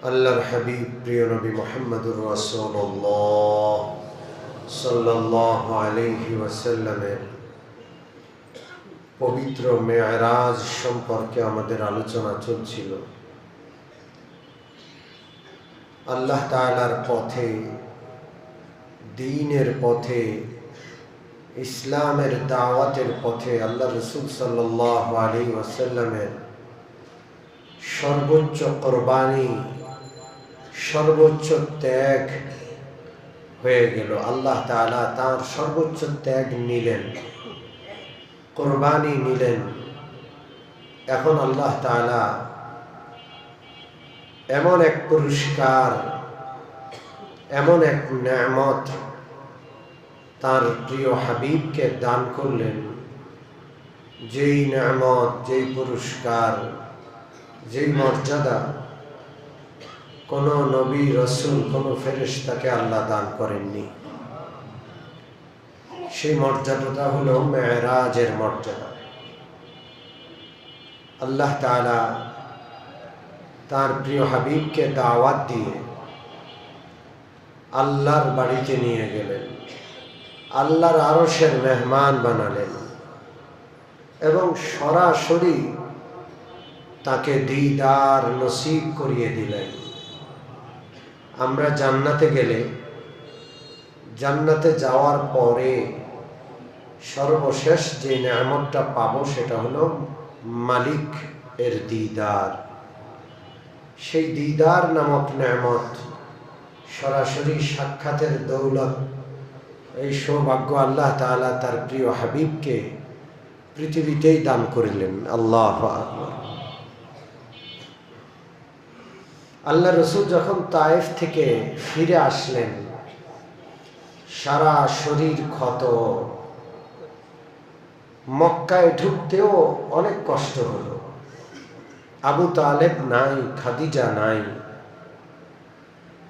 আল্লাহর হাবিব প্রিয় নবী মুহাম্মদুর রাসূলুল্লাহ সাল্লাল্লাহু আলাইহি ওয়াসাল্লামের পবিত্র মেরাজ সম্পর্কে আমাদের আলোচনা চলছিল। আল্লাহ তাআলার পথে, দ্বীনের পথে, ইসলামের দাওয়াতের পথে আল্লাহ রাসূল সাল্লাল্লাহু আলাইহি ওয়াসাল্লামের সর্বোচ্চ কুরবানি, সর্বোচ্চ ত্যাগ হয়ে গেল। আল্লাহ তাআলা তার সর্বোচ্চ ত্যাগ নিলেন, কুরবানি নিলেন। এখন আল্লাহ তাআলা এমন এক পুরস্কার, এমন এক নেয়ামত তার প্রিয় হাবিবকে দান করলেন, যেই নেয়ামত, যেই পুরস্কার, যেই মর্যাদা কোনো নবী, রসুল, কোনো ফেরেশতাকে আল্লাহ দান করেননি। সেই মর্যাদাটা হলো মেরাজের মর্যাদা। আল্লাহ তাআলা তার প্রিয় হাবিবকে দাওয়াত দিয়ে আল্লাহর বাড়িতে নিয়ে গেলেন, আল্লাহর আরশের মেহমান বানালেন এবং সরাসরি তাকে দিদার নসিব করিয়ে দিলেন। আমরা জান্নাতে গেলে, জান্নাতে যাওয়ার পরে সর্বশেষ যে নেয়ামতটা পাবো সেটা হলো মালিক এর দিদার। সেই দিদার নামক নেয়ামত, সরাসরি সাক্ষাতের দৌলত, এই সৌভাগ্য আল্লাহ তাআলা তার প্রিয় হাবিবকে পৃথিবীতেই দান করিলেন। আল্লাহু আকবার। আল্লাহ রসুল যখন তায়েফ থেকে ফিরে আসলেন, সারা শরীর ক্ষত, মক্কায় ঢুকতেও অনেক কষ্ট হলো। আবু তালেব নাই, খাদিজা নাই।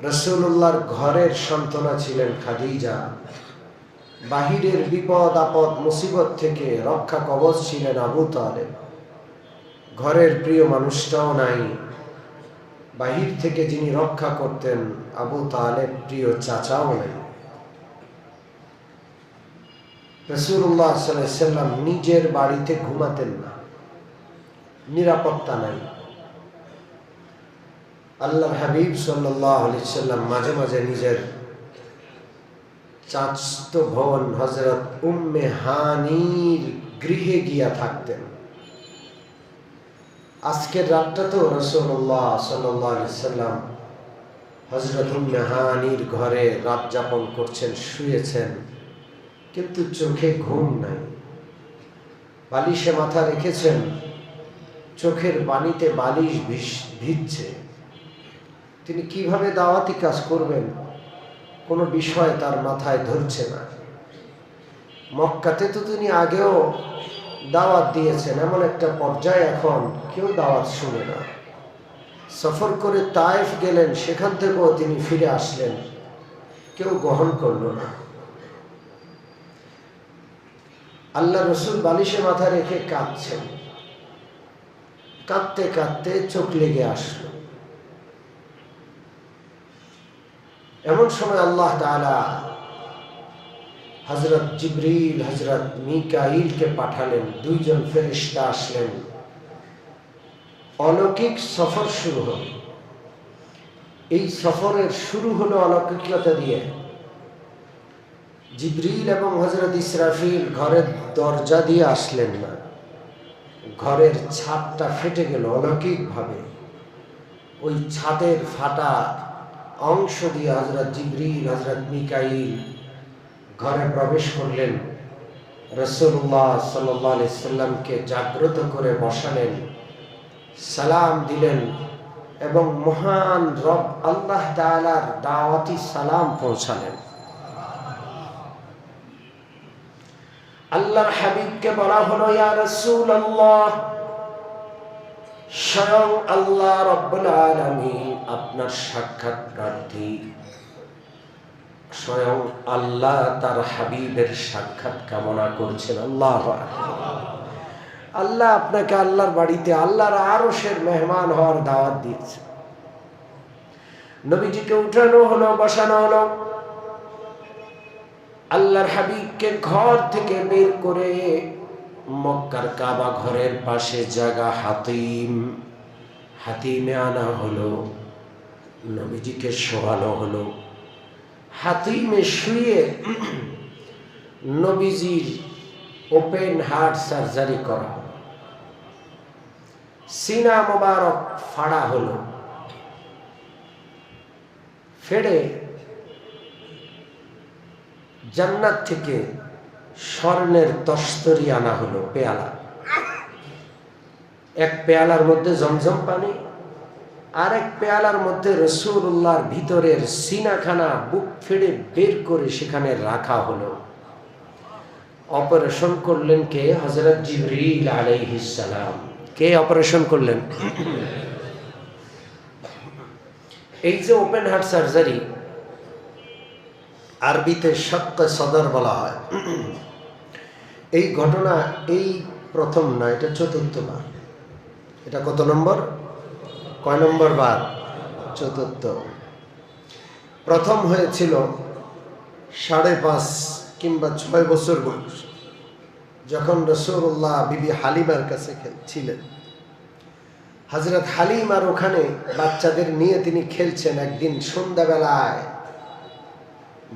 রাসূলুল্লাহর ঘরের সান্ত্বনা ছিলেন খাদিজা, বাহিরের বিপদ আপদ মুসিবত থেকে রক্ষা কবচ ছিলেন আবু তালেব। ঘরের প্রিয় মানুষটাও নাই, বাহির থেকে যিনি রক্ষা করতেন আবু তালেব প্রিয় চাচাও নাই। রাসূলুল্লাহ সাল্লাল্লাহু আলাইহি ওয়াসাল্লাম নিজের বাড়িতে ঘুমাতেন না, নিরাপত্তা নাই। আল্লাহর হাবিব সাল্লাল্লাহু আলাইহি ওয়াসাল্লাম মাঝে মাঝে নিজের চাচতো বোন হযরত উম্মে হানির গৃহে গিয়া থাকতেন। আজকের রাতটা তো রাসূলুল্লাহ সাল্লাল্লাহু আলাইহি ওয়াসাল্লাম হযরত উম্মে হানির ঘরে রাত যাপন করছেন, শুয়েছেন, কিন্তু চোখে ঘুম নাই। বালিশে মাথা রেখেছেন, চোখের পানিতে বালিশ ভিজছে। তিনি কিভাবে দাওয়াতি কাজ করবেন কোনো বিষয় তার মাথায় ধরছে না। মক্কাতে তো তিনি আগেও দাওয়াত দিয়েছেন, এমন একটা পর্যায়ে এখন কেউ দাওয়াত শুনে না। সফর করে তায়েফ গেলেন, সেখান থেকেও তিনি ফিরে আসলেন, কেউ গ্রহণ করল না। আল্লাহ রসুল বালিশে মাথা রেখে কাঁদছেন, কাঁদতে কাঁদতে চোখ লেগে আসলো। এমন সময় আল্লাহ তাআলা হযরত জিবরিল, হযরত মিকাঈলকে পাঠালেন। দুইজন ফেরেশতা আসলেন। অলৌকিক সফর শুরু হল। এই সফরের শুরু হলো অলৌকিকতা দিয়ে। জিবরিল এবং হযরত ইসরাফিল ঘরের দরজা দিয়ে আসলেন না, ঘরের ছাদটা ফেটে গেল অলৌকিকভাবে। ওই ছাদের ফাটা অংশ দিয়ে হযরত জিবরিল, হযরত মিকাঈল ঘরে প্রবেশ করলেন। রাসূলুল্লাহ সাল্লাল্লাহু আলাইহি ওয়াসাল্লামকে জাগ্রত করে বসালেন, সালাম দিলেন এবং মহান রব আল্লাহ তাআলার দাওয়াতি সালাম পৌঁছালেন। আল্লাহর হাবিবকে বলা হলো, ইয়া রাসূলুল্লাহ, স্বয়ং আল্লাহ রাব্বুল আলামিন আপনার সাক্ষাৎ প্রার্থী। স্বয়ং আল্লাহ তার হাবিবের সাক্ষাৎ কামনা করছেন। আল্লাহু আকবার। আল্লাহ আপনাকে আল্লাহর বাড়িতে, আল্লাহর আরশের মেহমান হওয়ার দাওয়াত দিয়েছে। নবীজিকে উঠানো হলো, বসানো হলো। আল্লাহর হাবিবকে ঘর থেকে বের করে মক্কার কাবা ঘরের পাশে জায়গা হাতিমে আনা হলো। নবীজিকে শোয়ানো হলো। হাতিমে শুয়ে নবীজির ওপেন হার্ট সার্জারি করা হলো। সিনা মোবারক ফাড়া হলো। ফেড়ে জান্নাত থেকে স্বর্ণের তস্তরি আনা হলো, পেয়ালা। এক পেয়ালার মধ্যে জমজম পানি, আর এক পেয়ালার মধ্যে রাসূলুল্লাহর ভিতরের সিনাখানা বুক ফেড়ে বের করে সেখানে রাখা হলো। অপারেশন করলেন কে? হযরত জিবরিল আলাইহিস সালাম। কে অপারেশন করলেন? এই যে ওপেন হার্ট সার্জারি, আরবিতে শাক্ক সদর বলা হয়। এই ঘটনা এই প্রথম না, এটা চতুর্থবার। এটা কত নম্বর? কয় নম্বর বার? চতুর্থ। প্রথম হয়েছিল 5.5 কিংবা 6 বছর বয়স, যখন রাসূলুল্লাহ বিবি হালিমার কাছে ছিলেন। হযরত হালিমার ওখানে বাচ্চাদের নিয়ে তিনি খেলছেন। একদিন সন্ধ্যাবেলায়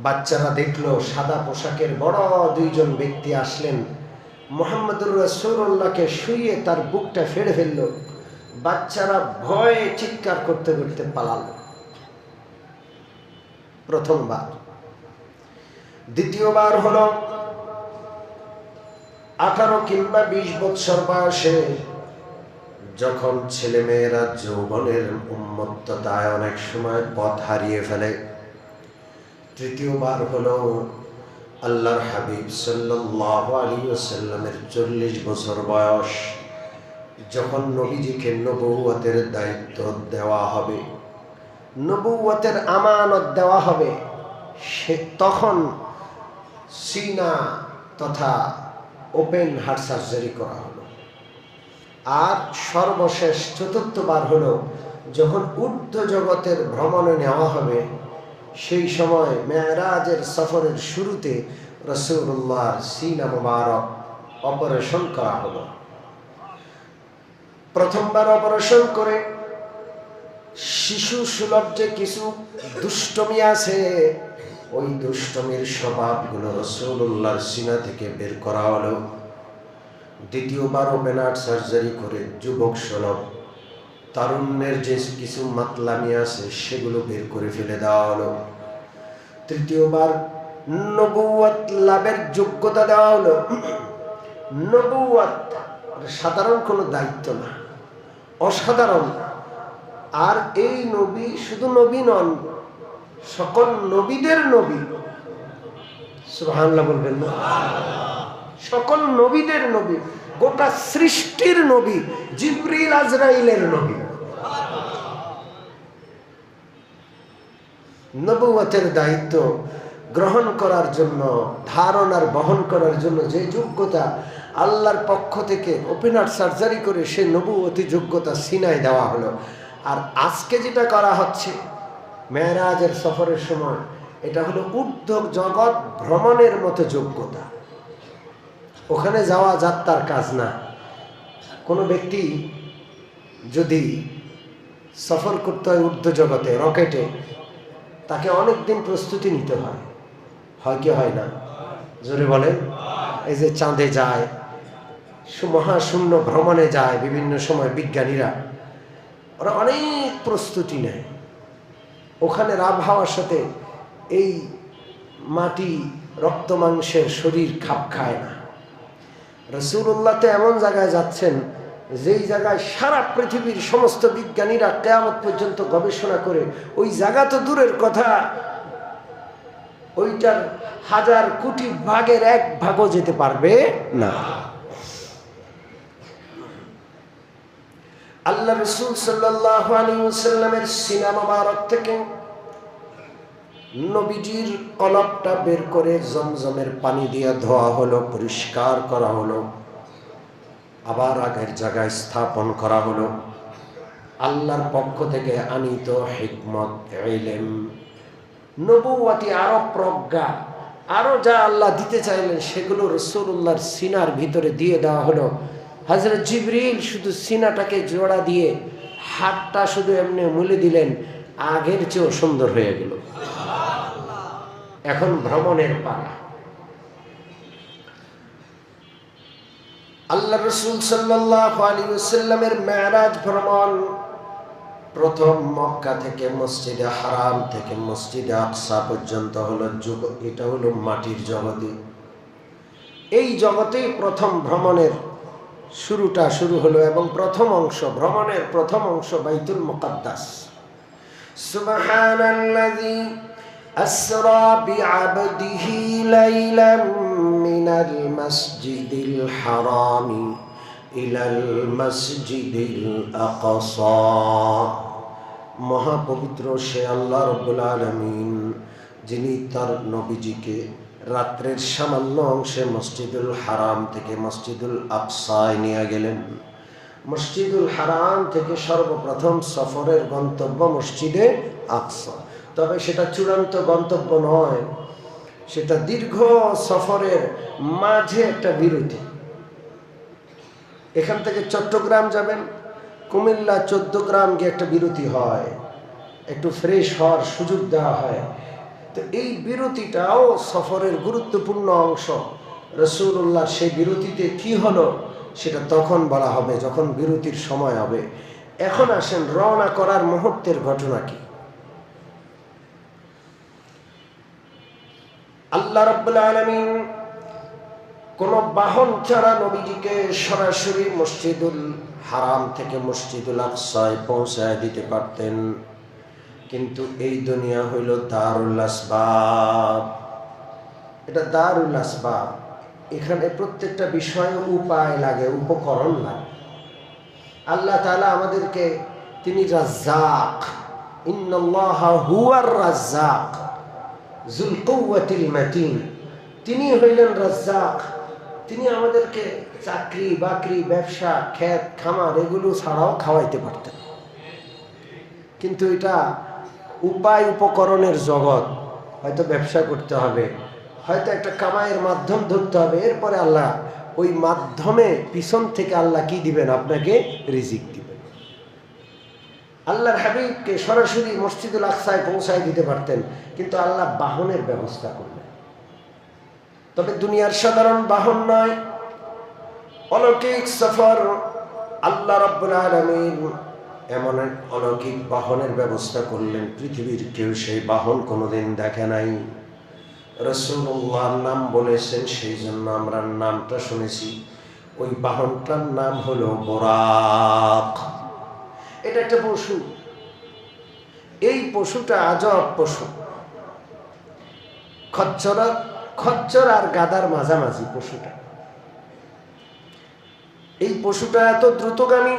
বাচ্চারা দেখলো সাদা পোশাকের বড় 2 জন ব্যক্তি আসলেন, মুহাম্মদুর রাসূলুল্লাহকে শুইয়ে তার বুকটা ফেড়ে ফেললো। বাচ্চারা ভয়ে চিৎকার করতে করতে পালালো। প্রথমবার। দ্বিতীয়বার হলো 18 কিংবা 20 বছর বয়সে, যখন ছেলেমেয়েরা যৌবনের উন্মত্ততায় অনেক সময় পথ হারিয়ে ফেলে। তৃতীয়বার হলো আল্লাহর হাবিব সাল্লাল্লাহু আলাইহি ওয়াসাল্লামের 40 বছর বয়স, যখন নবীজিকে নবুয়তের দায়িত্ব দেওয়া হবে, নবুয়তের আমানত দেওয়া হবে, সে তখন সিনা তথা ওপেন হার্ট সার্জারি করা হলো। আর সর্বশেষ চতুর্থবার হলো যখন ঊর্ধ্ব জগতের ভ্রমণে নেওয়া হবে। সেই সময় মেরাজের সফরের শুরুতে রাসূলুল্লাহর সিনা মুবারক অপারেশন করা হলো। প্রথমবার অপারেশন করে শিশু সুলভ যে কিছু দুষ্টমি আছে, ওই দুষ্টমির স্বভাবগুলো রাসূলুল্লাহর সিনা থেকে বের করা হলো। দ্বিতীয়বার ওপেন হার্ট সার্জারি করে যুবক সুলভ তারুণ্যের যে কিছু মাতলামি আছে সেগুলো বের করে ফেলে দেওয়া হলো। তৃতীয়বার নবুয়ত লাভের যোগ্যতা দেওয়া হলো। নবুয়ত সাধারণ কোনো দায়িত্ব না, অসাধারণ। আর এই নবী শুধু নবী নন, সকল নবীদের নবী। সুবহানাল্লাহ বলবেন না? সকল নবীদের নবী, গোটা সৃষ্টির নবী, জিবরিল আজরাইলের নবী। নবুয়তের দায়িত্ব গ্রহণ করার জন্য, ধারণ আর বহন করার জন্য যে যোগ্যতা আল্লাহর পক্ষ থেকে ওপেন হার্ট সার্জারি করে সে নবুয়তি যোগ্যতা সিনায় দেওয়া হলো। আর আজকে যেটা করা হচ্ছে মেরাজের সফরের সময়, এটা হলো ঊর্ধ্ব জগৎ ভ্রমণের মতো যোগ্যতা। ওখানে যাওয়া যাত্রার কাজ না। কোনো ব্যক্তি যদি সফর করতে হয় ঊর্ধ্ব জগতে, রকেটে, তাকে অনেক দিন প্রস্তুতি নিতে হয়। হয় কি হয় না? জোরে বলেন। এই যে চাঁদে যায়, মহাশূন্য ভ্রমণে যায় বিভিন্ন সময় বিজ্ঞানীরা, ওরা অনেক প্রস্তুতি নেয়। ওখানের আবহাওয়ার সাথে এই মাটি রক্ত মাংসের শরীর খাপ খায় না। রাসূলুল্লাহ তো এমন জায়গায় যাচ্ছেন যেই জায়গায় সারা পৃথিবীর সমস্ত বিজ্ঞানীরা কিয়ামত পর্যন্ত গবেষণা করে, ওই জায়গা তো দূরের কথা, ওইটার 1000 কোটি ভাগের 1 ভাগও যেতে পারবে না। আল্লাহ রাসূল সাল্লাল্লাহু আলাইহি ওয়াসাল্লামের সিনা মুবারক থেকে নবীজির কলবটা বের করে জমজমের পানি দিয়ে ধোয়া হলো, পরিষ্কার করা হলো, আবার আগের জায়গায় স্থাপন করা হলো। আল্লাহর পক্ষ থেকে আনিত হিকমত, ইলম, নবুয়তি, আরো প্রজ্ঞা, আরো যা আল্লাহ দিতে চাইলেন সেগুলো রাসূলুল্লাহর সিনার ভিতরে দিয়ে দেওয়া হলো। হযরত জিবরিল শুধু সিনাটাকে জোড়া দিয়ে হাতটা শুধু এমনি মুলে দিলেন, আগের চেয়েও সুন্দর হয়ে গেল। এখন ভ্রমণের পালা। আল্লাহ রাসূল সাল্লাল্লাহু আলাইহি ওয়াসাল্লামের মেরাজ ভ্রমণ প্রথম মক্কা থেকে মসজিদে হারাম থেকে মসজিদে আকসা পর্যন্ত হলো যুগ। এটা হলো মাটির জগতে। এই জগতেই প্রথম ভ্রমণের শুরুটা শুরু হলো এবং প্রথম অংশ, ভ্রমণের প্রথম অংশ বাইতুল মুকাদ্দাস। সুবহানাল্লাযী আসরা বিআবদিহি লাইলাম মিনাল মাসজিদিল হারামি ইলাল মসজিদিল আকসা। মহাপবিত্র সে আল্লাহ রাব্বুল আলামিন, যিনি তার নবীজিকে রাত্রের সামান্য অংশে মসজিদুল হারাম থেকে মসজিদুল আকসায় নিয়ে গেলেন। মসজিদুল হারাম থেকে সর্বপ্রথম সফরের গন্তব্য মসজিদে আকসা। তবে সেটা চূড়ান্ত গন্তব্য নয়, সেটা দীর্ঘ সফরের মাঝে একটা বিরতি। এখান থেকে চট্টগ্রাম যাবেন, কুমিল্লা 14 গ্রাম গিয়ে একটা বিরতি হয়, একটু ফ্রেশ হওয়ার সুযোগ দেওয়া হয়। তো এই বিরতিটাও সফরের গুরুত্বপূর্ণ অংশ। রাসূলুল্লাহ সেই বিরতিতে কি হলো সেটা তখন বলা হবে, যখন বিরতির সময় হবে। এখন আসেন রওনা করার মুহূর্তের ঘটনা কি। আল্লাহ রাব্বুল আলামিন কোন বাহন ছাড়া নবীজিকে সরাসরি মসজিদুল হারাম থেকে মসজিদুল আকসায় পৌঁছায় দিতে পারতেন, কিন্তু এই দুনিয়া হইল দারুল আসবাব। এটা দারুল আসবাব। এখানে প্রত্যেকটা বিষয়ে উপায় লাগে, উপকরণ লাগে। আল্লাহ তাআলা আমাদেরকে, তিনি রাজ্জাক, ইন্নাল্লাহা হুয়ার রাজ্জাক যুল কুওয়াতিল মাতিন। তিনি হইলেন রাজ্জাক। তিনি আমাদেরকে চাকরি বাকরি, ব্যবসা, ক্ষেত খামার এগুলো ছাড়াও খাওয়াইতে পারতেন, কিন্তু এটা উপায় উপকরণের জগৎ। হয়তো ব্যবসা করতে হবে, হয়তো একটা কামাইয়ের মাধ্যম ধরতে হবে, এরপরে আল্লাহ ওই মাধ্যমে পিছন থেকে আল্লাহ কি দিবেন, আপনাকে রিজিক দিবেন। আল্লাহর হাবিবকে সরাসরি মসজিদুল আকসায় পৌঁছায় দিতে পারতেন, কিন্তু আল্লাহ বাহনের ব্যবস্থা করলেন। তবে দুনিয়ার সাধারণ বাহন নয়, অলৌকিক সফর। আল্লাহ রাব্বুল আলামিন এমন এক অলৌকিক বাহনের ব্যবস্থা করলেন, পৃথিবীর কেউ সেই বাহন কোনোদিন দেখে নাই। রাসূলুল্লাহর নাম বলেছেন, সেই জন্য আমরা নামটা শুনেছি। ওই বাহনটার নাম হলো বুরাক। এটা একটা পশু। এই পশুটা আজব পশু। খচ্চর আর গাধার মাঝামাঝি পশুটা। এই পশুটা এত দ্রুতগামী,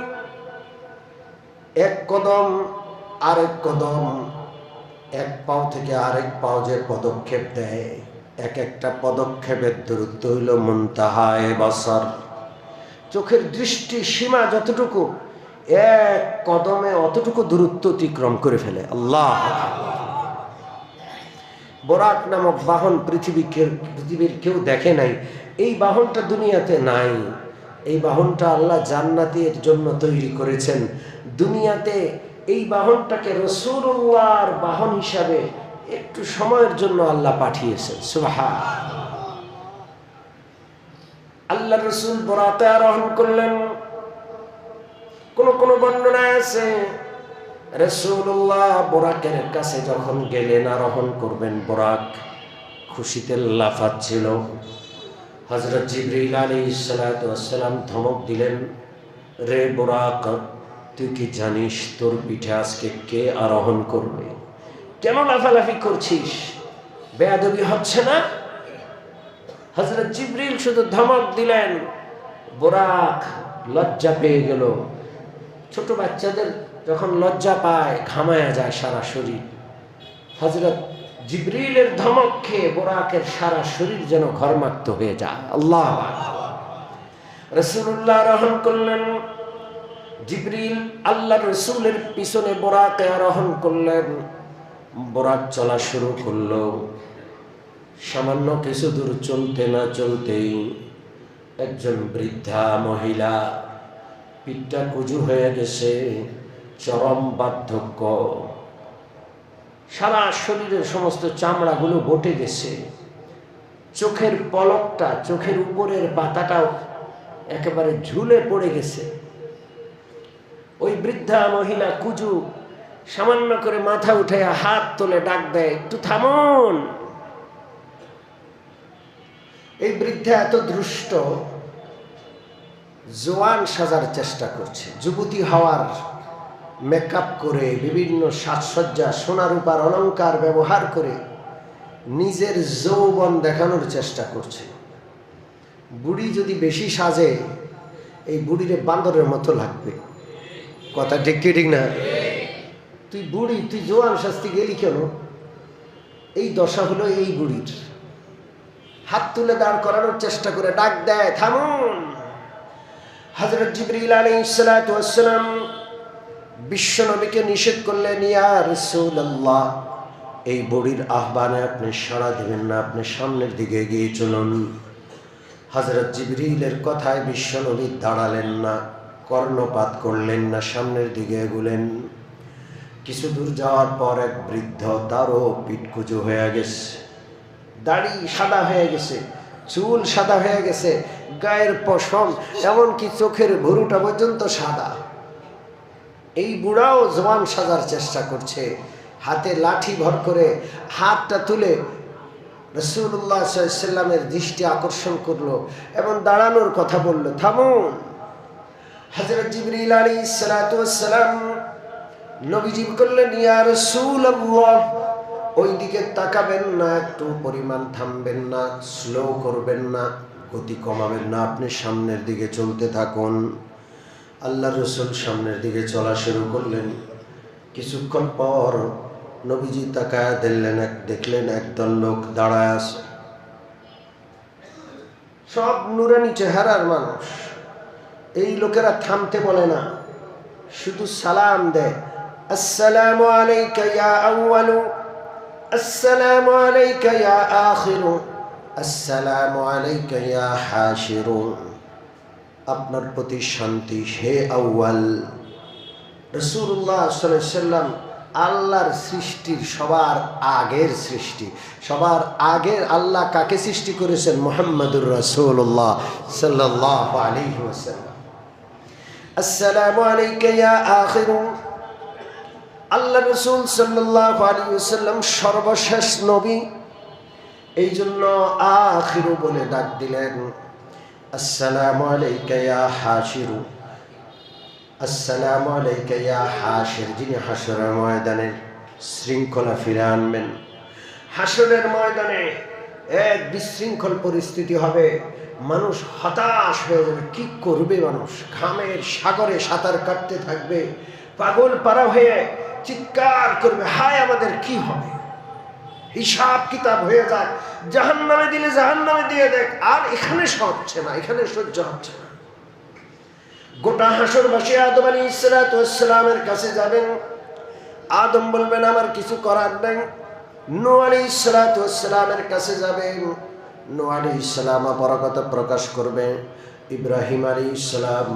এক কদম আরেক কদম, এক পাও থেকে আরেক পাও যে পদক্ষেপ দেয়, এক একটা পদক্ষেপের দূরত্ব হইল মুনতাহায়ে বসর। চোখের দৃষ্টি সীমা যতটুকু, এক কদমে অতটুকু দূরত্ব অতিক্রম করে ফেলে। আল্লাহ! বোরাক নামক বাহন পৃথিবীর কেউ দেখে নাই। এই বাহনটা দুনিয়াতে নাই। এই বাহনটা আল্লাহ জান্নাতের জন্য তৈরি করেছেন। দুনিয়াতে এই বাহনটাকে রাসূলুল্লাহর বাহন হিসাবে একটু সময়ের জন্য আল্লাহ পাঠিয়েছেন। সুবহান! আল্লাহ রাসূল বোরাকে আরোহণ করলেন। কোন বর্ণনায় আছে রাসূলুল্লাহ বোরাকের কাছে যখন গেলেন আরোহণ করবেন, বোরাক খুশিতে লাফাচ্ছিল। হযরত জিবরিল আলাইহিস সালাতু ওয়াস সালাম ধমক দিলেন, রে বোরাক, তুই কি জানিস তোর পিঠে আজকে কে আরোহণ করবে? কেন লাফালাফি করছিস? বেয়াদবি হচ্ছে না? হযরত জিবরিল শুধু ধমক দিলেন, বোরাক লজ্জা পেয়ে গেল। ছোট বাচ্চাদের যখন লজ্জা পায় ঘামায়া যায় সারা শরীর। হযরত জিবরিলের ধমক খেয়ে বোরাকের সারা শরীর যেন ঘর্মাক্ত হয়ে যায়। আল্লাহ! রাসূলুল্লাহ আরোহণ করলেন। জিবরিল আল্লাহর রাসূলের পিছনে বোরাকে আরোহণ করলেন। বোরাক চলা শুরু করলো। সামান্য কিছু দূর চলতে না চলতেই একজন বৃদ্ধা মহিলা, পিঠটা কুঁজু হয়ে গেছে, চরম বার্ধক্য, সারা শরীরের সমস্ত চামড়াগুলো বটে গেছে, চোখের পলকটা, চোখের উপরের পাতাটাও একেবারে ঝুলে পড়ে গেছে। ওই বৃদ্ধা মহিলা কুঁজু, সামান্য করে মাথা উঠে হাত তোলে ডাক দেয়, একটু থামুন। এই বৃদ্ধা এত দুষ্ট, জোয়ান সাজার চেষ্টা করছে, যুবতী হওয়ার মেকআপ করে, বিভিন্ন সাজসজ্জা, সোনা রূপার অলংকার ব্যবহার করে নিজের যৌবন দেখানোর চেষ্টা করছে। বুড়ি যদি বেশি সাজে, এই বুড়িরে বান্দরের মতো লাগবে। কথা ঠিক কি ঠিক না? তুই বুড়ি, তুই জোয়ান শাস্তি গেলি কেন? এই দশা হলো এই বুড়ির। হাত তুলে দাঁড় করানোর চেষ্টা করে ডাক দেয়, থামুন। হযরত জিবরিল আলাইহিস সালাতু ওয়াস সালাম বিশ্ব নবীকে নিষেধ করলেন, ইয়া রাসূলুল্লাহ, এই বুড়ির আহ্বানে আপনি সাড়া দিবেন না, আপনি সামনের দিকে এগিয়ে চলুন। হযরত জিবরিলের কথায় বিশ্ব নবী দাঁড়ালেন না, কর্ণপাত করলেন না, সামনের দিকে এগুলেন। কিছু দূর যাওয়ার পর এক বৃদ্ধ, তারও পিঠ কুঁজো হয়ে গেছে, দাড়ি সাদা হয়ে গেছে, চুল সাদা হয়ে গেছে, গায়ের পশম, এমনকি চোখের ভুরুটা পর্যন্ত সাদা। এই বুড়াও জওয়ান সাজার চেষ্টা করছে, হাতে লাঠি ভর করে হাতটা তুলে রাসূলুল্লাহ সাল্লাল্লাহু আলাইহি ওয়াসাল্লামের দৃষ্টি আকর্ষণ করলো এবং দাঁড়ানোর কথা বলল, থামুন। হযরত জিবরিল আলাইহিস সালাতু ওয়াস সালাম নবীজি করলেন, ইয়া রাসূলুল্লাহ, ওই দিকে তাকাবেন না, একটু পরিমাণ থামবেন না, স্লো করবেন না, গতি কমাবেন না, আপনি সামনের দিকে চলতে থাকুন। আল্লাহর রাসূল সামনের দিকে চলা শুরু করলেন। কিছুক্ষণ পর নবীজি তাকায় দেখলেন একদল লোক দাঁড়ায় আছে, সব নুরানি চেহারার মানুষ। এই লোকেরা থামতে বলে না, শুধু সালাম দেয়, আসসালামু আলাইকা ইয়া আউয়ালু, আসসালামু আলাইকা ইয়া আখিরু, আসসালামু আলাইকা ইয়া হাশিরু। আপনার প্রতি শান্তি হে আউয়াল। রাসূলুল্লাহ সাল্লাল্লাহু আলাইহি ওয়াসাল্লাম আল্লাহর সৃষ্টির সবার আগের সৃষ্টি। সবার আগের আল্লাহ কাকে সৃষ্টি করেছেন? মুহাম্মাদুর রাসূলুল্লাহ সাল্লাল্লাহু আলাইহি ওয়াসাল্লাম। আসসালামু আলাইকা ইয়া আখিরু, আল্লাহ রাসূল সাল্লাল্লাহু আলাইহি ওয়াসাল্লাম সর্বশেষ নবী, এই জন্য আখিরু বলে ডাক দিলেন। আসসালামু আলাইকা ইয়া হাশিরু, আসসালামু আলাইকা ইয়া হাশির, যিনি হাশরের ময়দানে শৃঙ্খলা ফিরে আনবেন। হাশরের ময়দানে এক বিশৃঙ্খল পরিস্থিতি হবে, মানুষ হতাশ হয়ে যাবে। কি করবে মানুষ? ঘামের সাগরে সাঁতার কাটতে থাকবে, পাগল পারা হয়ে চিৎকার করবে, হায় আমাদের কি হবে? হিসাব কিতাব হয়ে যায়, জাহান্নামে দিলে জাহান্নামে দিয়ে দেখ, আর এখানে হচ্ছে না, এখানে সহ্য হচ্ছে না। গোটা হাসরবাসী আদম আলাইহিস সালাতু ওয়াস সালামের কাছে যাবেন। আদম বলবেন আমার কিছু করার নেই। নূহ আলাইহিস সালাতু ওয়াস সালামের কাছে যাবেন। নূহ আলাইহিস সালাম অপারগতা প্রকাশ করবে। ইব্রাহিম আলাইহিস সালাম,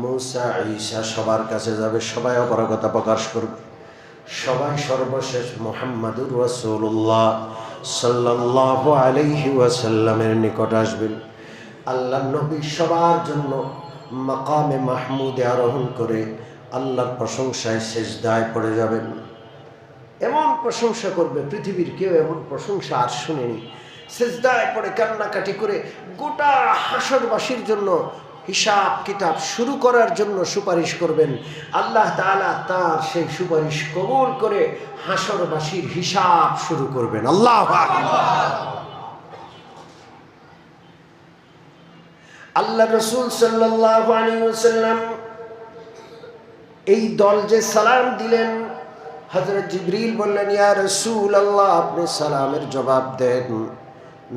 মূসা, ঈসা সবার কাছে যাবে, সবাই অপারগতা প্রকাশ করবে। সবাই সর্বশেষ মুহাম্মাদুর রাসূলুল্লাহ সাল্লাল্লাহু আলাইহি ওয়াসাল্লামের নিকট আসবেন। আল্লাহর নবী সবার জন্য মাকামে মাহমুদে আরোহণ করে আল্লাহর প্রশংসায় সেজদায় পড়ে যাবেন। এমন প্রশংসা করবে, পৃথিবীর কেউ এমন প্রশংসা আর শুনেনি। সেজদায় পড়ে কান্নাকাটি করে গোটা হাসরবাসীর জন্য হিসাব কিতাব শুরু করার জন্য সুপারিশ করবেন। আল্লাহ তাআলা তার সেই সুপারিশ কবুল করে হাসরবাসীর হিসাব শুরু করবেন। আল্লাহু আকবার। আল্লাহ রাসূল সাল্লাল্লাহু আলাইহি ওয়াসাল্লাম এই দল যে সালাম দিলেন, হযরত জিবরিল বললেন, ইয়া রাসূলুল্লাহ, আপনি সালামের জবাব দেন।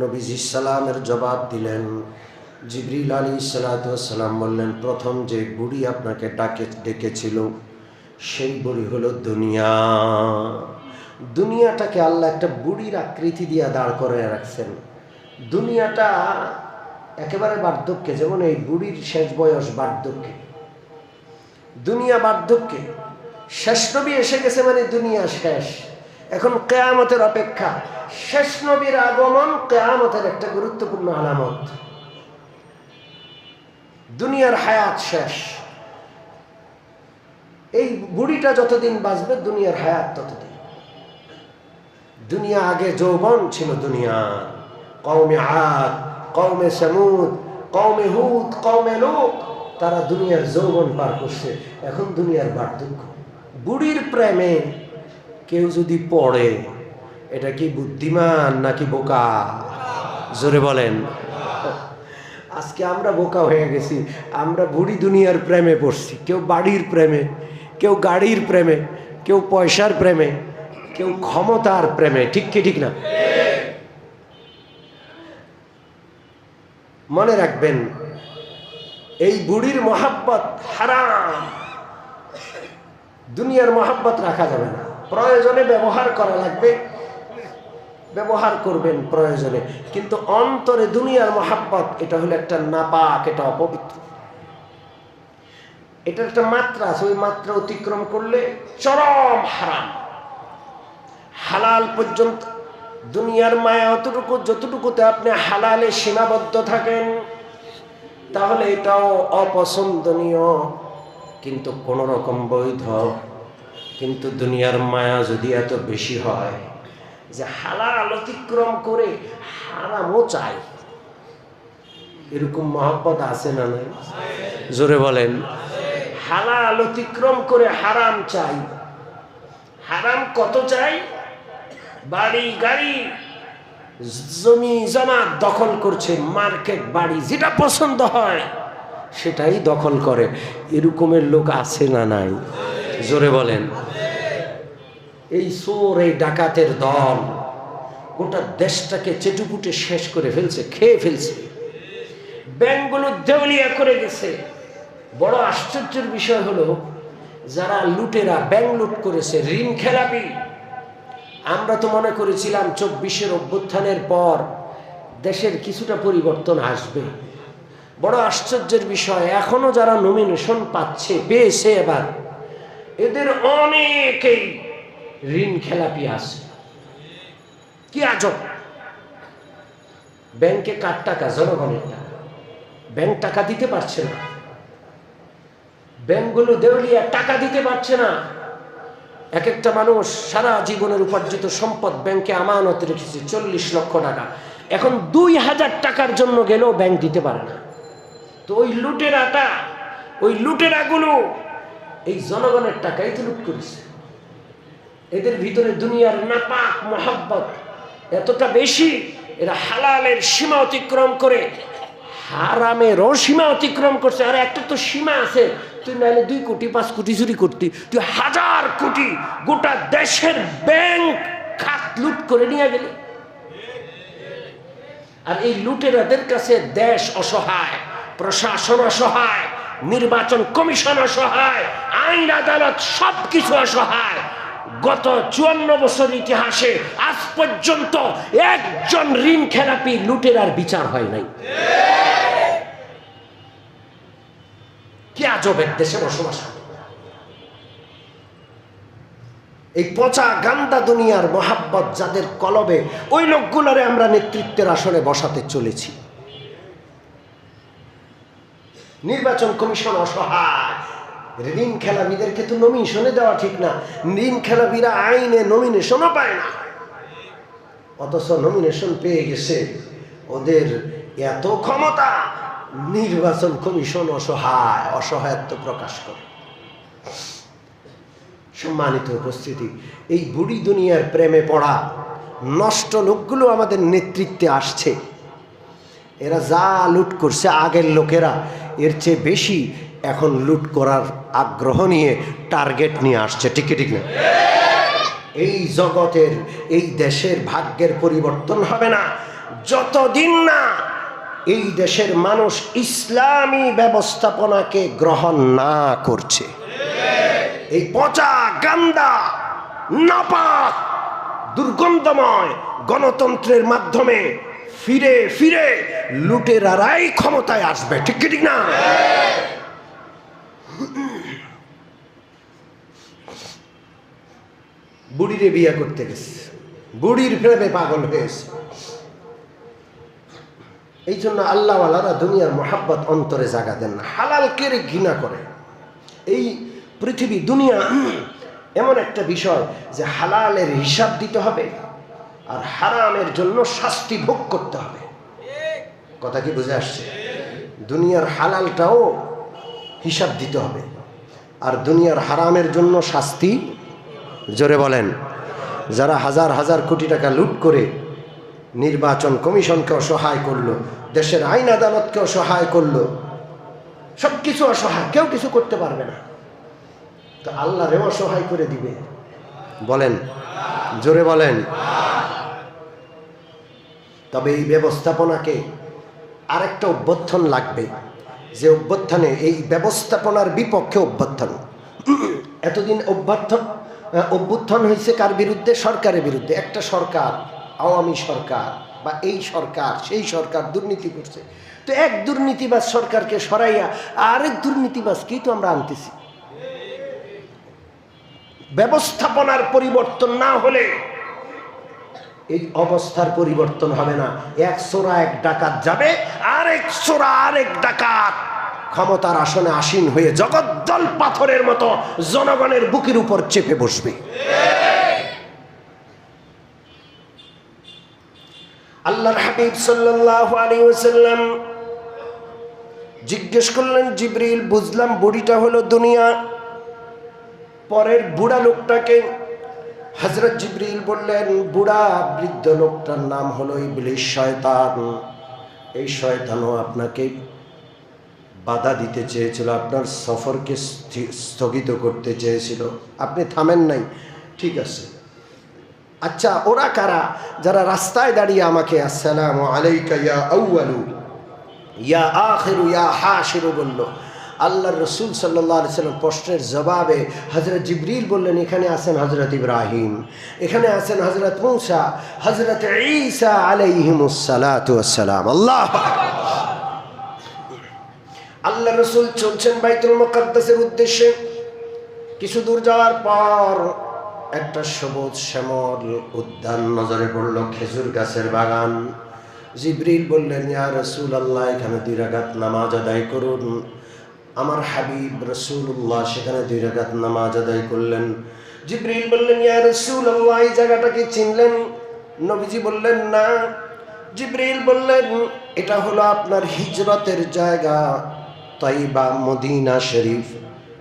নবীজি সালামের জবাব দিলেন। জিবরিল আলাইহিসসালাম বললেন, প্রথম যে বুড়ি আপনাকে ডেকেছিল সেই বুড়ি হলো দুনিয়া। দুনিয়াটাকে আল্লাহ একটা বুড়ির আকৃতি দিয়ে দাঁড় করে রাখছেন। দুনিয়াটা একেবারে বার্ধক্যে, যেমন এই বুড়ির শেষ বয়স বার্ধক্যে, দুনিয়া বার্ধক্যে। শেষ নবী এসে গেছে মানে দুনিয়া শেষ। এখন কিয়ামতের অপেক্ষা। শেষ নবীর আগমন কিয়ামতের একটা গুরুত্বপূর্ণ আলামত। দুনিয়ার হায়াত শেষ। এই বুড়িটা যতদিন বাঁচবে দুনিয়ার হায়াত ততদিন। দুনিয়া আগে যৌবন ছিল দুনিয়া। কওমে আদ, কওমে সামুদ, কওমে হুদ, কওমে লূত, তারা দুনিয়ার যৌবন পার করছে। এখন দুনিয়ার বার্ধক্য। বুড়ির প্রেমে কেউ যদি পড়ে, এটা কি বুদ্ধিমান নাকি বোকা? জোরে বলেন। আজকে আমরা বোকা হয়ে গেছি। আমরা বুড়ি দুনিয়ার প্রেমে পড়ছি। কেউ বাড়ির প্রেমে, কেউ গাড়ির প্রেমে, কেউ পয়সার প্রেমে, কেউ ক্ষমতার প্রেমে। ঠিক কি ঠিক না? মনে রাখবেন, এই বুড়ির মহাব্বত হারাম। দুনিয়ার মহাব্বত রাখা যাবে না। প্রয়োজনে ব্যবহার করা লাগবে, ব্যবহার করবেন প্রয়োজনে, কিন্তু অন্তরে দুনিয়ার মহাব্বত, এটা হলো একটা নাপাক, এটা অপবিত্র। এটা একটা মাত্রা আছে, ওই মাত্রা অতিক্রম করলে চরম হারাম। হালাল পর্যন্ত দুনিয়ার মায়া অতটুকু, যতটুকুতে আপনি হালালে সীমাবদ্ধ থাকেন, তাহলে এটাও অপছন্দনীয়, কিন্তু কোন রকম বৈধ। কিন্তু দুনিয়ার মায়া যদি এত বেশি হয় যে হালাল অতিক্রম করে হারামও চাই, এরকম মহব্বত আছে না নাই? জোরে বলেন। হালাল অতিক্রম করে হারাম চাই। হারাম কত চাই? বাড়ি গাড়ি জমি জমা দখল করছে, মার্কেট বাড়ি যেটা পছন্দ হয় সেটাই দখল করে। এরকমের লোক আছে না নাই? জোরে বলেন। এই চোর, এই ডাকাতের দল গোটা দেশটাকে চেটুপুটে শেষ করে ফেলছে, খেয়ে ফেলছে। ব্যাংকগুলো দেউলিয়া করে গেছে। বড় আশ্চর্যের বিষয় হলো, যারা লুটেরা ব্যাংক লুট করেছে, ঋণ খেলাপি। আমরা তো মনে করেছিলাম 24-এর অভ্যুত্থানের পর দেশের কিছুটা পরিবর্তন আসবে। বড় আশ্চর্যের বিষয়, এখনো যারা নমিনেশন পেয়েছে এবার, এদের অনেকেই ঋণ খেলাপি আছে। কি আজব! ব্যাংকে কার টাকা? জনগণের টাকা। ব্যাংক টাকা দিতে পারছে না, ব্যাংকগুলো দেউলিয়া, টাকা দিতে পারছে না। এক একটা মানুষ সারা জীবনের উপার্জিত সম্পদ ব্যাংকে আমানত রেখেছে 40 লক্ষ টাকা, এখন 2000 টাকার জন্য গেলেও ব্যাংক দিতে পারে না। তো ওই লুটেরাগুলো এই জনগণের টাকাই তো লুট করেছে। এদের ভিতরে দুনিয়ার নাপাক মহব্বত এতটা বেশি, এরা হালালের সীমা অতিক্রম করে হারামেরও সীমা অতিক্রম করছে। আর একটা তো সীমা আছে, তুই নাহলে 2 কোটি 5 কোটি চুরি করতি, তুই 1000 কোটি গোটা দেশের ব্যাংক খাত লুট করে নিয়ে গেলি। আর এই লুটেরাদের কাছে দেশ অসহায়, প্রশাসন অসহায়, নির্বাচন কমিশন অসহায়, আইন আদালত সবকিছু অসহায়। গত 54 বছর ইতিহাসে আজ পর্যন্ত একজন ঋণ খেলাপি লুটেরার বিচার হয় নাই। কি আজবের দেশে বসবাস! এই পচা গান্দা দুনিয়ার মহাব্বত যাদের কলবে, ওই লোকগুলোরে আমরা নেতৃত্বের আসনে বসাতে চলেছি। নির্বাচন কমিশন অসহায়, ঋণ খেলাপিদেরকে তো নমিনেশনে দেওয়া ঠিক না। ঋণ খেলাপিরা আইনে নমিনেশনও পায় না, অথচ নমিনেশন পেয়ে গেছে। ওদের এত ক্ষমতা, নির্বাচন কমিশন অসহায়, অসহায়ত্ব প্রকাশ করে। সম্মানিত উপস্থিতি, এই বুড়ি দুনিয়ার প্রেমে পড়া নষ্ট লোকগুলো আমাদের নেতৃত্বে আসছে। এরা যা লুট করছে আগের লোকেরা, এর চেয়ে বেশি এখন লুট করার আগ্রহ নিয়ে টার্গেট নিয়ে আসছে। ঠিক ঠিক না? এই জগতের, এই দেশের ভাগ্যের পরিবর্তন হবে না যতদিন না এই দেশের মানুষ ইসলামী ব্যবস্থাপনাকে গ্রহণ না করছে। এই পচা গান্দা নাপাক দুর্গন্ধময় গণতন্ত্রের মাধ্যমে ফিরে ফিরে লুটেরারাই ক্ষমতায় আসবে, ঠিক ঠিক না? বুড়িরে বিয়ে করতে গেছে, বুড়ির প্রেমে পাগল হয়েছে। এই জন্য আল্লাহওয়ালারা দুনিয়ার মোহাব্বত অন্তরে জায়গা দেন না, হালালকে ঘৃণা করে। এই পৃথিবী দুনিয়া এমন একটা বিষয় যে হালালের হিসাব দিতে হবে আর হারামের জন্য শাস্তি ভোগ করতে হবে। কথা কি বুঝে আসছে? দুনিয়ার হালালটাও হিসাব দিতে হবে আর দুনিয়ার হারামের জন্য শাস্তি। জোরে বলেন। যারা হাজার হাজার কোটি টাকা লুট করে নির্বাচন কমিশনকে অসহায় করলো, দেশের আইন আদালতকে অসহায় করলো, সব কিছু অসহায়, কেউ কিছু করতে পারবে না, তো আল্লাহরেও অসহায় করে দিবে। বলেন, জোরে বলেন। তবে এই ব্যবস্থাপনাকে আরেকটা অভ্যুত্থান লাগবে, যে অভ্যুত্থানে এই ব্যবস্থাপনার বিপক্ষে অভ্যুত্থান। এতদিন অভ্যুত্থান হয়েছে কার বিরুদ্ধে? সরকারের বিরুদ্ধে। একটা সরকার, আওয়ামী সরকার বা এই সরকার সেই সরকার দুর্নীতি করছে, তো এক দুর্নীতিবাজ সরকারকে সরাইয়া আরেক দুর্নীতিবাজকেই তো আমরা আনতেছি। ব্যবস্থাপনার পরিবর্তন না হলে এই অবস্থার পরিবর্তন হবে না। এক চোরা এক ডাকাত যাবে, আরেক চোরা আরেক ডাকাত ক্ষমতার আসনে আসীন হয়ে জগদ্দল পাথরের মতো জনগণের বুকের উপর চেপে বসবে। আল্লাহর হাবিব সাল্লাল্লাহু আলাইহি ওয়াসাল্লাম জিজ্ঞেস করলেন, জিবরিল, বুঝলাম বুড়িটা হলো দুনিয়া, পরের বুড়া লোকটাকে? হযরত জিবরিল বললেন, বুড়া বৃদ্ধ লোকটার নাম হলো ইবলিস, শয়তান। এই শয়তানও আপনাকে বাধা দিতে চেয়েছিল, আপনার সফরকে স্থগিত করতে চেয়েছিল, আপনি থামেন নাই। ঠিক আছে, আচ্ছা ওরা কারা যারা রাস্তায় দাঁড়িয়ে আমাকে আসসালামু আলাইকা ইয়া আউয়ালু ইয়া আখিরু ইয়া হাশিরু বলল? আল্লাহর রাসূল সাল্লাল্লাহু আলাইহি সাল্লাম প্রশ্নের জবাবে হযরত জিবরিল বললেন, এখানে আছেন হযরত ইব্রাহিম, এখানে আছেন হযরত মূসা, হযরত ঈসা আলাইহিমুস সালাতু ওয়াস সালাম। আল্লাহু আকবার। আল্লাহ রাসূল চলছেন বাইতুল মুকাদ্দাসের উদ্দেশ্যে। কিছু দূর যাওয়ার পর একটা সবুজ শ্যামল উদ্যান নজরে পড়ল, খেজুর গাছের বাগান। জিবরিল বললেন, ইয়া রাসূলুল্লাহ, এখানে 2 রাকাত নামাজ আদায় করুন। আমার হাবিব রাসূলুল্লাহ সেখানে 2 রাকাত নামাজ আদায় করলেন। জিবরিল বললেন, ইয়া রাসূলুল্লাহ, এই জায়গাটা কি চিনলেন? নবীজি বললেন, না। জিবরিল বললেন, এটা হলো আপনার হিজরতের জায়গা, তাইবা মদিনা শরীফ।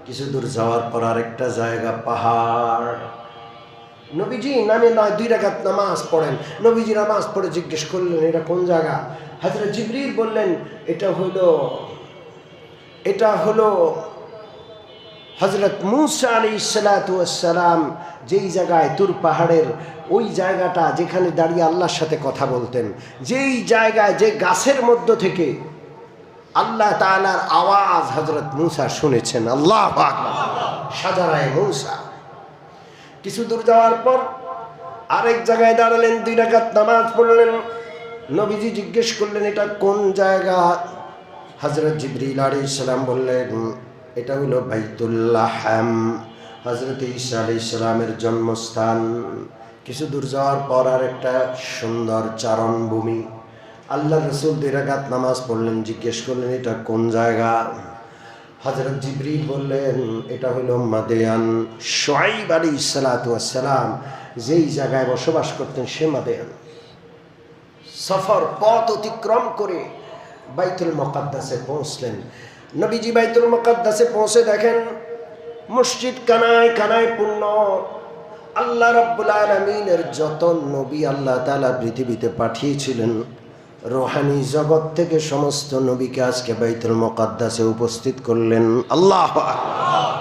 কিছু দূর যাওয়ার পর আরেকটা জায়গা, পাহাড়। নবীজি নামে নয় 2 রাকাত নামাজ পড়েন। নবীজি নামাজ পড়ে জিজ্ঞেস করলেন, এটা কোন জায়গা? হযরত জিবরিল বললেন, এটা হলো হযরত মূসা আলাইহিস সালাতু ওয়াস সালাম যেই জায়গায় তুর পাহাড়ের ওই জায়গাটা যেখানে দাঁড়িয়ে আল্লাহর সাথে কথা বলতেন, যেই জায়গায় যে গাছের মধ্য থেকে আল্লাহ তাআলার আওয়াজ হযরত মূসা শুনেছেন। আল্লাহু আকবার। সাজারায়ে মূসা। কিছু দূর যাওয়ার পর আরেক জায়গায় দাঁড়ালেন, 2 রাকাত নামাজ পড়লেন। নবীজি জিজ্ঞেস করলেন, এটা কোন জায়গা? হযরত জিবরিল আলাইহিস সালাম বললেন, এটা হলো বাইতুল্লাহম, হযরত ঈসা আলাইহিস সালামের জন্মস্থান। কিছু দূর যাওয়ার পর আরেকটা সুন্দর চারণভূমি। আল্লাহ রাসূল 2 রাকাত নামাজ পড়লেন, জিজ্ঞেস করলেন, এটা কোন জায়গা? হযরত জিবরিল বললেন, এটা হলো মাদিয়ান। শুআইব আলাইহিস সালাতু ওয়াস সালাম যেই জায়গায় বসবাস করতেন সে মাদিয়ান। সফর পথ অতিক্রম করে বাইতুল মুকাদ্দাসে পৌঁছলেন। নবীজি বাইতুল মুকাদ্দাসে পৌঁছে দেখেন মসজিদ কানায় কানায় পূর্ণ। আল্লাহ রাব্বুল আলামিনের যত নবী আল্লাহ তাআলা পৃথিবীতে পাঠিয়েছিলেন, রোহানি জগৎ থেকে সমস্ত নবীকে আজকে বাইতুল মুকাদ্দাসে উপস্থিত করলেন। আল্লাহু আকবার।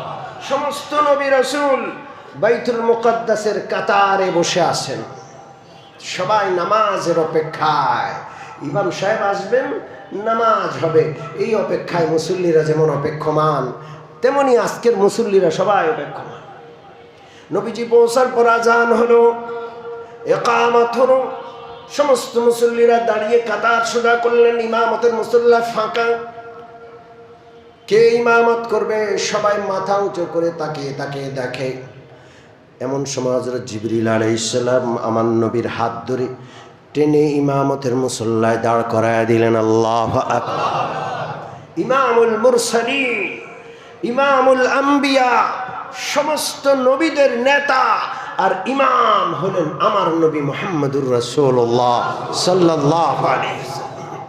সমস্ত নবী রাসূল বাইতুল মুকাদ্দাসের কাতারে বসে আছেন, সবাই নামাজের অপেক্ষায়। ইমাম সাহেব আসবেন, নামাজ হবে, এই অপেক্ষায় মুসল্লিরা যেমন অপেক্ষমান, তেমনি আজকের মুসল্লিরা সবাই অপেক্ষমান। নবীজি পৌঁছার পর আজান হলো, ইকামত হলো, সমস্ত মুসল্লিরা দাঁড়িয়ে কাতার সোজা করলেন। ইমামতের মুসল্লা ফাঁকা, কে ইমামত করবে? সবাই মাথা উঁচু করে তাকিয়ে তাকিয়ে দেখে। এমন সময় হযরত জিবরিল আলাইহিস সালাম আমার নবীর হাত ধরে টেনে ইমামতের মুসল্লায় দাঁড় করায় দিলেন। আল্লাহু আকবার। ইমামুল মুরসালিন, ইমামুল আম্বিয়া, সমস্ত নবীদের নেতা আর ইমাম হলেন আমার নবী মুহাম্মদুর রাসূলুল্লাহ সাল্লাল্লাহু আলাইহি ওয়াসাল্লাম।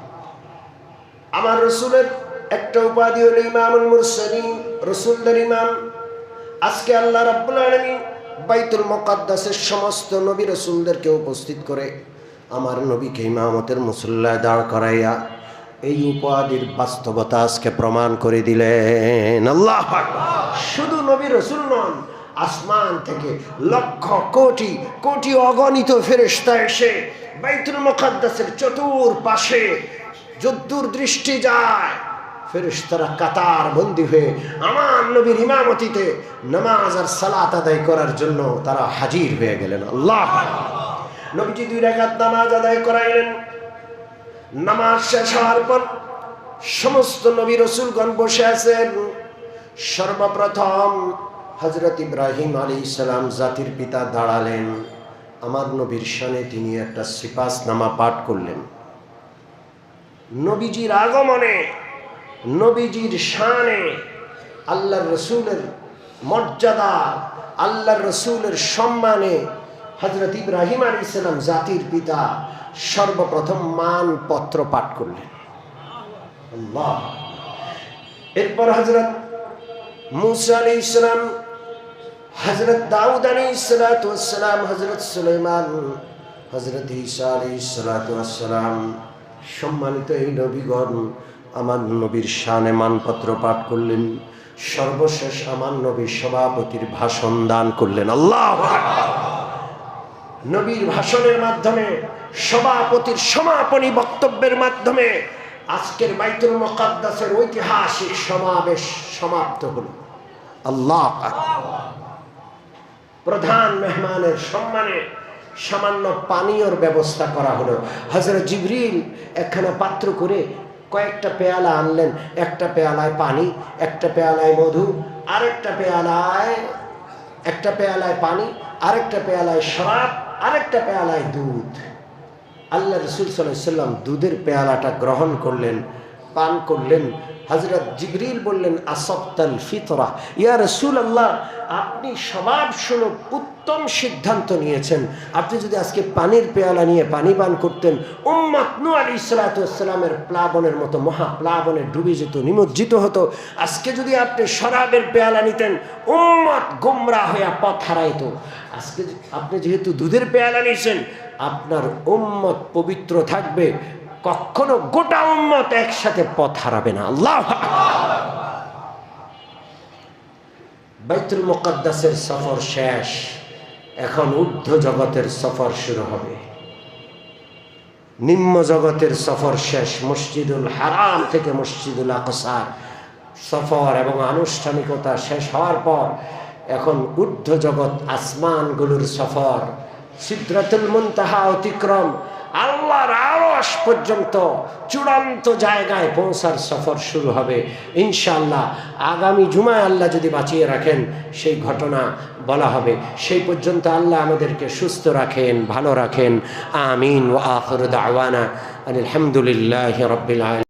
আমার রাসূলের একটা উপাধি হলো ইমামুল মুরসালিন, রাসূলদের ইমাম। আজকে আল্লাহ রাব্বুল আলামিন বাইতুল মুকাদ্দাসের সমস্ত নবী রাসূলদেরকে উপস্থিত করে আমার নবীকে ইমামতের মুসল্লায় দাঁড় করাইয়া এই উপাধির বাস্তবতা আজকে প্রমাণ করে দিলেন। আল্লাহু আকবার। শুধু নবী রাসূল নন, আসমান থেকে লক্ষ কোটি কোটি অগণিত ফেরেশতা এসে বাইতুল মুকাদ্দাসের চতুর্পাশে যদ্দূর দৃষ্টি যায়, ফেরেশতারা কাতার বন্দী হয়ে আমার নবীর ইমামতিতে নামাজ আর সালাত আদায় করার জন্য তারা হাজির হয়ে গেলেন। আল্লাহ। নবীজি 2 রাকাত নামাজ আদায় করাইলেন। নামাজ শেষ হওয়ার পর সমস্ত নবী রাসূলগণ বসে আছেন। সর্বপ্রথম হযরত ইব্রাহিম আলাইহিস সালাম জাতির পিতা দাঁড়ালেন। আমার নবীর শানে তিনি একটা সিপাস নামা পাঠ করলেন। নবীজির আগমনে, নবীজির শানে, আল্লাহর রাসূলের মর্যাদা, আল্লাহর রাসূলের সম্মানে হযরত ইব্রাহিম আলাইহিস সালাম জাতির পিতা সর্বপ্রথম মানপত্র পাঠ করলেন। আল্লাহ। এরপর হযরত মুসা আলাইহিস সালাম, হযরত দাউদ আলাইহিস সালাতু ওয়াস সালাম, হযরত সুলাইমান, হযরত ঈসা আলাইহিস সালাতু ওয়াস সালাম, সম্মানিত এই নবীগণ আমার নবীর শানে মানপত্র পাঠ করলেন। সর্বশেষ আমার নবীর সভাপতির ভাষণ দান করলেন। আল্লাহু আকবার। নবীর ভাষণের মাধ্যমে, সভাপতির সমাপনী বক্তব্যের মাধ্যমে আজকের বাইতুল মুকাদ্দাসের ঐতিহাসিক সমাবেশ সমাপ্ত হলো। আল্লাহ আকবার। প্রধান মেহমানের সম্মানে সামান্য পানীয়র ব্যবস্থা করা হলো। হযরত জিবরিল একখানা পাত্র করে কয়েকটা পেয়ালা আনলেন। একটা পেয়ালায় পানি, একটা পেয়ালায় মধু, আরেকটা পেয়ালায়, একটা পেয়ালায় পানি, আরেকটা পেয়ালায় শরাব, আরেকটা পেয়ালায় দুধ। আল্লাহ রাসূল সাল্লাল্লাহু আলাইহি ওয়াসাল্লাম দুধের পেয়ালাটা গ্রহণ করলেন, পান করলেন। হযরত জিবরিল বললেন, আসাবতাল ফিতরা ইয়া রাসূলুল্লাহ, আপনি স্বভাবসুলভ উত্তম সিদ্ধান্ত নিয়েছেন। আপনি যদি আজকে পানির পেয়ালা নিয়ে পানি পান করতেন, উম্মত নূহ আলাইহিস সালাতু ওয়াস সালামের প্লাবনের মতো মহাপ্লাবনে ডুবে যেত, নিমজ্জিত হতো। আজকে যদি আপনি শরাবের পেয়ালা নিতেন, উম্মত গোমরা হয়ে পথ হারাইতো। আজকে আপনি যেহেতু দুধের পেয়ালা নিয়েছেন, আপনার উম্মত পবিত্র থাকবে, কখনো গোটা উম্মত একসাথে পথ হারাবে না। আল্লাহ। বাইতুল মুকাদ্দাসের সফর শেষ, এখন ঊর্ধ্ব জগতের সফর শুরু হবে। নিম্ন জগতের সফর শেষ, মসজিদুল হারাম থেকে মসজিদুল আকসার সফর এবং আনুষ্ঠানিকতা শেষ হওয়ার পর এখন ঊর্ধ্ব জগৎ আসমানগুলোর সফর, সিদরাতুল মুনতাহা অতিক্রম, আল্লাহর আরশ পর্যন্ত চূড়ান্ত জায়গায় পৌঁছার সফর শুরু হবে ইনশাআল্লাহ। আগামী জুমায় আল্লাহ যদি বাঁচিয়ে রাখেন সেই ঘটনা বলা হবে। সেই পর্যন্ত আল্লাহ আমাদেরকে সুস্থ রাখেন, ভালো রাখেন। আমিন। ওয়া আখিরু দাওয়ানা আলহামদুলিল্লাহি রাব্বিল আলামিন।